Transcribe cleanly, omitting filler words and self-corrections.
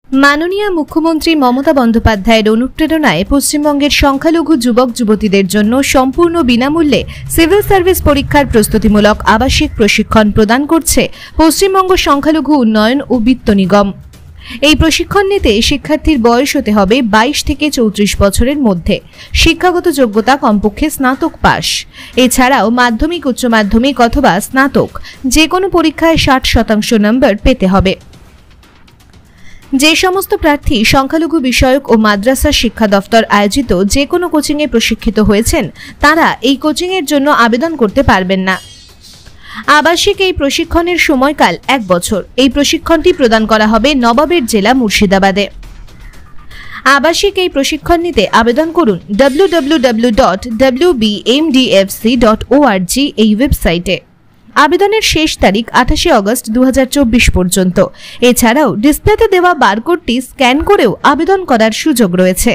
মাননীয় মুখ্যমন্ত্রী মমতা বন্দ্যোপাধ্যায়ের অনুপ্রেরণায় পশ্চিমবঙ্গের সংখ্যালঘু যুবক যুবতীদের জন্য সম্পূর্ণ বিনামূল্যে সিভিল সার্ভিস পরীক্ষার প্রস্তুতিমূলক আবাসিক প্রশিক্ষণ প্রদান করছে পশ্চিমবঙ্গ সংখ্যালঘু উন্নয়ন ও বিত্ত নিগম। এই প্রশিক্ষণ নিতে শিক্ষার্থীর বয়স হতে হবে 22 থেকে 34 বছরের মধ্যে, শিক্ষাগত যোগ্যতা কমপক্ষে স্নাতক পাস। এছাড়াও মাধ্যমিক, উচ্চ মাধ্যমিক অথবা স্নাতক যে কোনো পরীক্ষায় 60% নম্বর পেতে হবে। যে সমস্ত প্রার্থী সংখ্যালঘু বিষয়ক ও মাদ্রাসা শিক্ষা দফতর আয়োজিত যে কোনো কোচিংয়ে প্রশিক্ষিত হয়েছেন তারা এই কোচিংয়ের জন্য আবেদন করতে পারবেন না। আবাসিক এই প্রশিক্ষণের সময়কাল 1 বছর। এই প্রশিক্ষণটি প্রদান করা হবে নবাবের জেলা মুর্শিদাবাদে। আবাসিক এই প্রশিক্ষণ নিতে আবেদন করুন www.wbmdfc.org এই ওয়েবসাইটে। আবেদনের শেষ তারিখ 28 আগস্ট 2024 পর্যন্ত। এছাড়াও ডিসপ্লেতে দেওয়া বারকোডটি স্ক্যান করেও আবেদন করার সুযোগ রয়েছে।